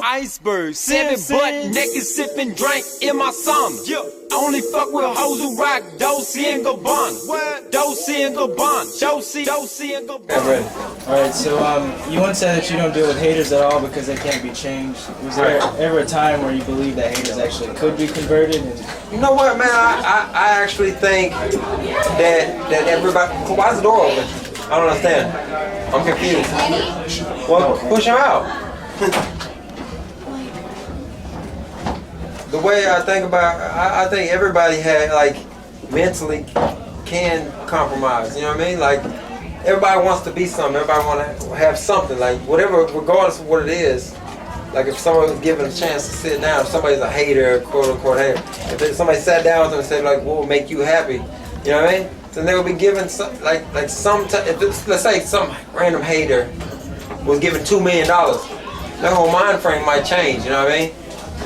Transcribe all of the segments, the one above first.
Iceberg, 7 butt naked, sipping drink in my sauna. Only fuck with hoes who rock Dolce and Gabbana. Dolce and Gabbana. Dolce and Gabbana. Alright, so you once said that you don't deal with haters at all because they can't be changed. Was there ever a time where you believe that haters actually could be converted? You know what, man? I actually think that everybody. Why's the door open? I don't understand. I'm confused. Well, push him out. The way I think about, I think everybody had like mentally can compromise. You know what I mean? Like everybody wants to be something. Everybody want to have something. Like whatever, regardless of what it is. Like if someone was given a chance to sit down, if somebody's a hater, quote unquote hater, if somebody sat down with them and said like, "What will make you happy?" You know what I mean? Then they would be given some, like some. Let's say some random hater was given $2 million. Their whole mind frame might change. You know what I mean?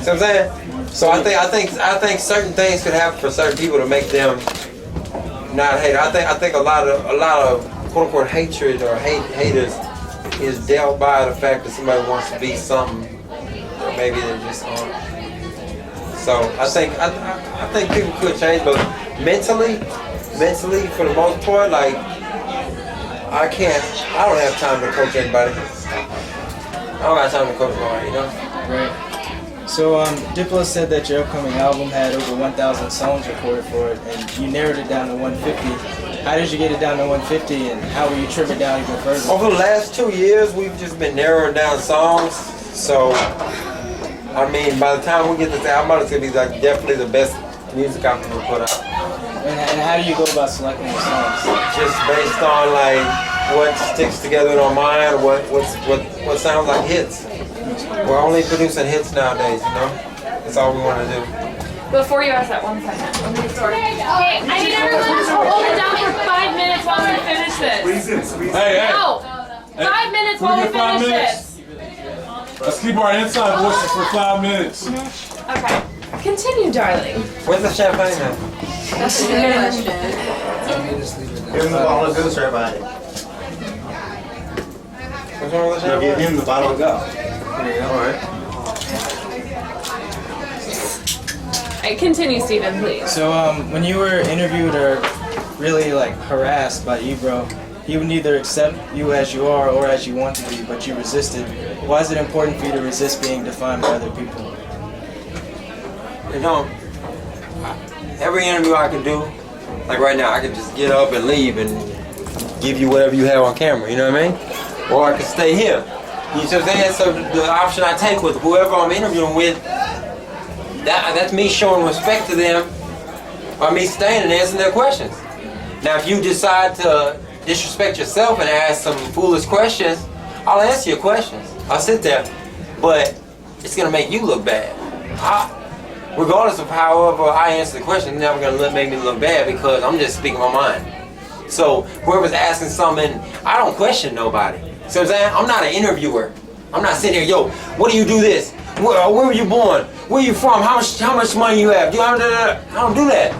See what I'm saying? So I think certain things could happen for certain people to make them not hate. I think a lot of quote unquote hatred or haters is dealt by the fact that somebody wants to be something that maybe they just aren't. So I think people could change, but mentally for the most part, like I don't have time to coach anybody. I don't have time to coach nobody, you know? Right. So Diplo said that your upcoming album had over 1,000 songs recorded for it, and you narrowed it down to 150. How did you get it down to 150, and how will you trim it down even further? Over the last 2 years, we've just been narrowing down songs. So, I mean, by the time we get this album, it's gonna be like definitely the best music I've ever put out. And how do you go about selecting the songs? Just based on like what sticks together in our mind, what sounds like hits. We're only producing hits nowadays, you know? That's all we want to do. Before you ask that, 1 second. Okay, I need everyone to hold it down for 5 minutes while we finish this. Hey. No! 5 minutes while we finish this. Let's keep our inside voices for 5 minutes. Okay. Continue, darling. Where's the champagne at? That's a good question. Give him the bottle of goose, everybody. What's wrong with the champagne? Give him the bottle of go. Alright. Continue, Stephen, please. So when you were interviewed or really like harassed by Ebro, he would neither accept you as you are or as you want to be, but you resisted. Why is it important for you to resist being defined by other people? You know, every interview I can do, like right now, I can just get up and leave and give you whatever you have on camera, you know what I mean? Or I can stay here. You know what I'm saying? So the option I take with whoever I'm interviewing with, that's me showing respect to them by me staying and answering their questions. Now if you decide to disrespect yourself and ask some foolish questions, I'll answer your questions. I'll sit there, but it's gonna make you look bad. Regardless of however I answer the question, it's never gonna make me look bad because I'm just speaking my mind. So whoever's asking something, I don't question nobody. See what I'm saying? I'm not an interviewer. I'm not sitting here, yo, what do you do this? Where were you born? Where you from? How much money you have? I don't do that.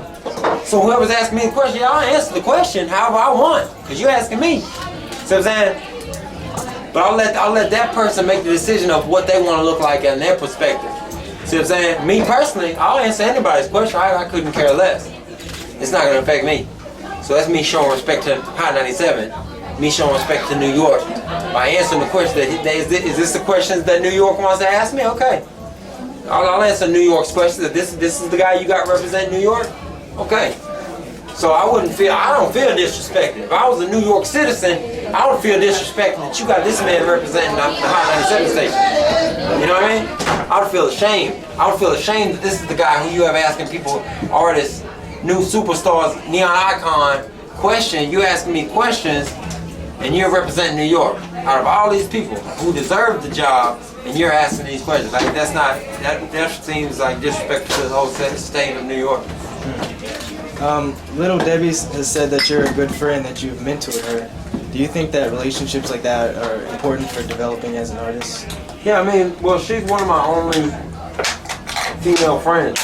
So whoever's asking me the question, I'll answer the question however I want, because you're asking me. See what I'm saying? But I'll let that person make the decision of what they want to look like in their perspective. See what I'm saying? Me personally, I'll answer anybody's question. I couldn't care less. It's not going to affect me. So that's me showing respect to Hot 97. Me showing respect to New York by answering the question is this the questions that New York wants to ask me? Okay, I'll answer New York's questions. If this is the guy you got representing New York, okay. So I don't feel disrespected. If I was a New York citizen, I would feel disrespected that you got this man representing the Hot 97 station. You know what I mean? I would feel ashamed. I would feel ashamed that this is the guy who you have asking people, artists, new superstars, Neon Icon question. You asking me questions. And you're representing New York. Out of all these people who deserve the job, and you're asking these questions, like that seems like disrespectful to the whole state of New York. Little Debbie has said that you're a good friend, that you've mentored her. Do you think that relationships like that are important for developing as an artist? Yeah, I mean, well, she's one of my only female friends.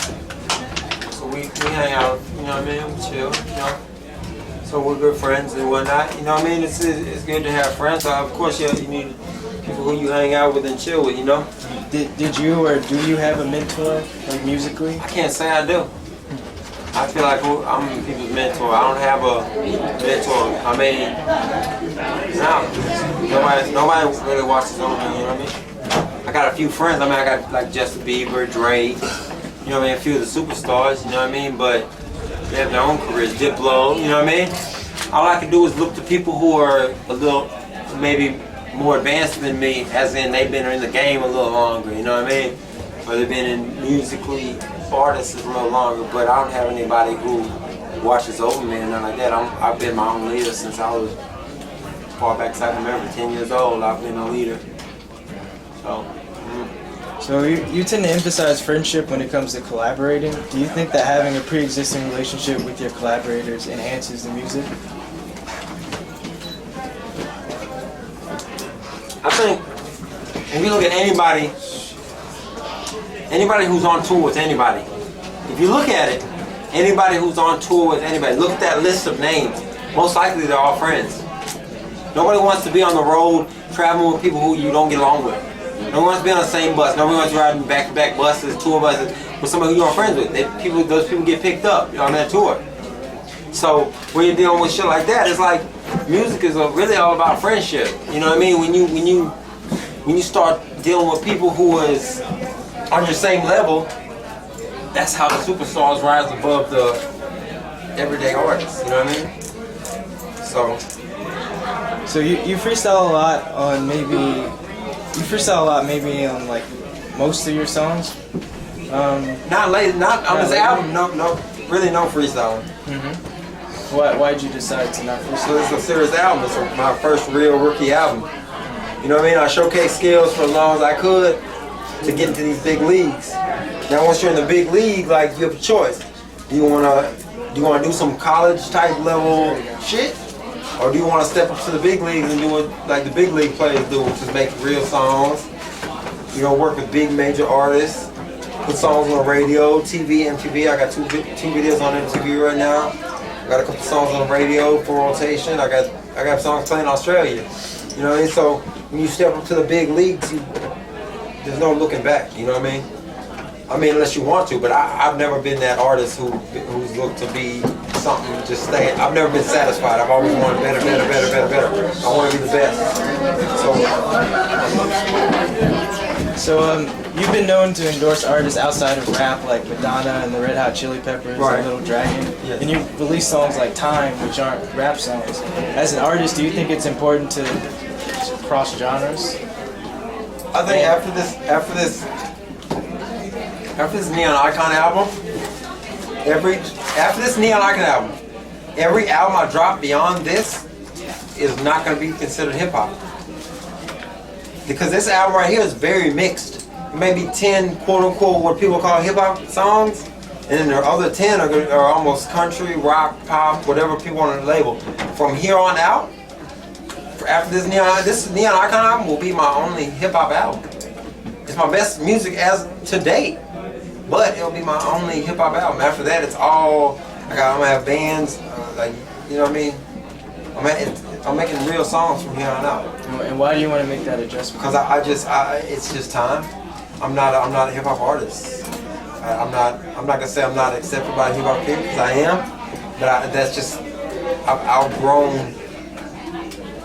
So we hang out, you know what I mean? We chill, you know. So we're good friends and whatnot. You know what I mean? It's good to have friends. Of course, you need people who you hang out with and chill with, you know? Did you or do you have a mentor, like musically? I can't say I do. I feel like I'm people's mentor. I don't have a mentor. I mean, no, nobody really watches over me, you know what I mean? I got a few friends. I mean, I got like Justin Bieber, Drake, you know what I mean? A few of the superstars, you know what I mean? But they have their own careers. Diplo, you know what I mean? All I can do is look to people who are a little, maybe more advanced than me, as in they've been in the game a little longer, you know what I mean? Or they've been in musically artists a little longer, but I don't have anybody who watches over me and nothing like that. I've been my own leader since I was, as far back as I can remember, 10 years old, I've been a leader. So you tend to emphasize friendship when it comes to collaborating. Do you think that having a pre-existing relationship with your collaborators enhances the music? I think if you look at anybody who's on tour with anybody, if you look at it, anybody who's on tour with anybody, look at that list of names, most likely they're all friends. Nobody wants to be on the road traveling with people who you don't get along with. Nobody wants to be on the same bus. Nobody wants to ride back-to-back buses, tour buses, with somebody who you're friends with. Those people get picked up on that tour. So when you're dealing with shit like that, it's like music is really all about friendship. You know what I mean? When you start dealing with people who is on your same level, that's how the superstars rise above the everyday artists. You know what I mean? So you freestyle a lot on maybe on like most of your songs. Not on this album. No, really no freestyling. Why'd you decide to not freestyle? So it's a serious album. It's my first real rookie album. You know what I mean? I showcased skills for as long as I could to get into these big leagues. Now once you're in the big league, like you have a choice. Do you wanna do some college type level shit? Or do you want to step up to the big leagues and do what like the big league players do, which is make real songs, you know, work with big major artists, put songs on the radio, TV, MTV. I got two videos on MTV right now. I got a couple songs on the radio for rotation. I got songs playing in Australia. You know what I mean? So when you step up to the big leagues, there's no looking back. You know what I mean? I mean, unless you want to, but I've never been that artist who's looked to be something, just stay. I've never been satisfied. I've always wanted better. I want to be the best. So you've been known to endorse artists outside of rap, like Madonna and the Red Hot Chili Peppers, Right. and Little Dragon, Yes. and you've released songs like Time, which aren't rap songs. As an artist, do you think it's important to cross genres? I think after this Neon Icon album, every album I drop beyond this is not going to be considered hip hop. Because this album right here is very mixed. Maybe 10 quote unquote what people call hip hop songs, and then the other 10 are almost country, rock, pop, whatever people want to label. From here on out, after this Neon Icon album will be my only hip hop album. It's my best music as to date, but it'll be my only hip hop album. After that, it's all I'm gonna have bands, like you know what I mean. I'm making real songs from here on out. And why do you want to make that adjustment? Because it's just time. I'm not a hip hop artist. I'm not gonna say I'm not accepted by hip hop people, because I am. But that's just I've outgrown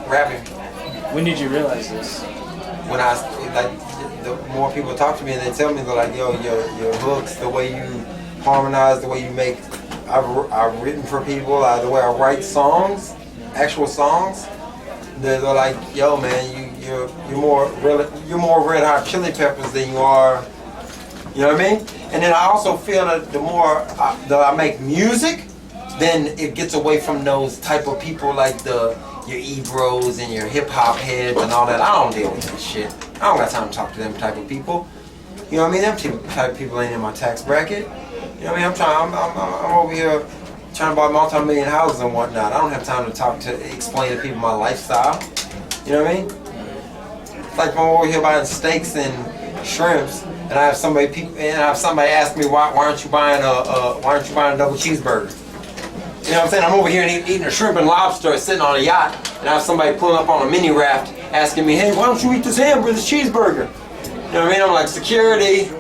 rapping. When did you realize this? When the more people talk to me and they tell me, they're like, yo, your hooks, the way you harmonize, the way you make. I've written for people, the way I write songs, actual songs. They're like, yo, man, you're more Red Hot Chili Peppers than you are. You know what I mean? And then I also feel that the more that I make music, then it gets away from those type of people like your Ebros and your hip hop heads and all that. I don't deal with that shit. I don't got time to talk to them type of people. You know what I mean? Them type of people ain't in my tax bracket. You know what I mean? I'm over here trying to buy multi-million houses and whatnot. I don't have time to explain to people my lifestyle. You know what I mean? It's like if I'm over here buying steaks and shrimps, and I have somebody ask me why aren't you buying a double cheeseburger? You know what I'm saying? I'm over here and eating a shrimp and lobster sitting on a yacht, and I have somebody pulling up on a mini raft asking me, hey, why don't you eat this hamburger, this cheeseburger? You know what I mean? I'm like, security,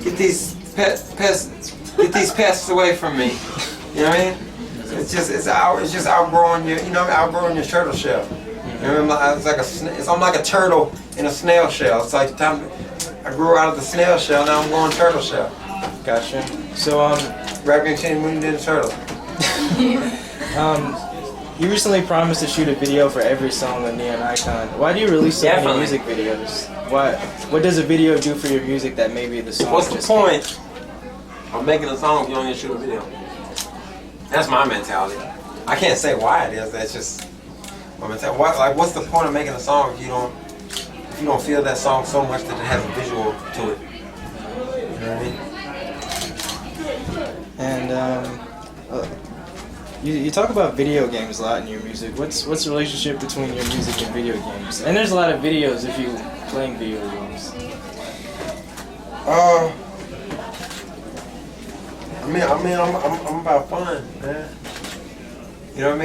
get these pests away from me. You know what I mean? It's just outgrowing your, outgrowing your turtle shell. You know what I mean? I'm like a turtle in a snail shell. It's like time I grew out of the snail shell, now I'm going turtle shell. Gotcha. So Rap Game Chain Moon did a turtle. you recently promised to shoot a video for every song on Neon Icon. Why do you release so many music videos? What does a video do for your music that maybe the song? What's the point of making a song if you don't even shoot a video? That's my mentality. I can't say why it is. That's just my mentality. What's the point of making a song if you don't feel that song so much that it has a visual to it? You know what I mean? And you talk about video games a lot in your music. What's the relationship between your music and video games? And there's a lot of videos of you playing video games. I'm about fun, man. You know what I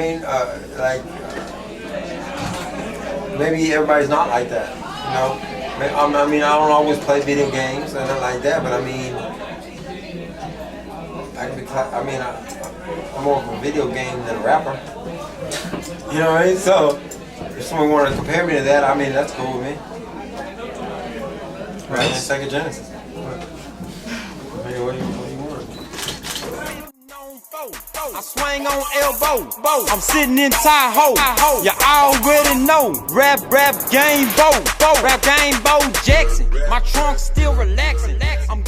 mean? Maybe everybody's not like that. You know? I don't always play video games and nothing like that, but I mean, I'm more of a video game than a rapper. You know what I mean? So, if someone wanted to compare me to that, I mean, that's cool with me. Right? Sega Genesis. What do you want? I swing on elbow, I'm sitting in Tahoe. You already know, rap game Bo Jackson. My trunk still relaxing. I'm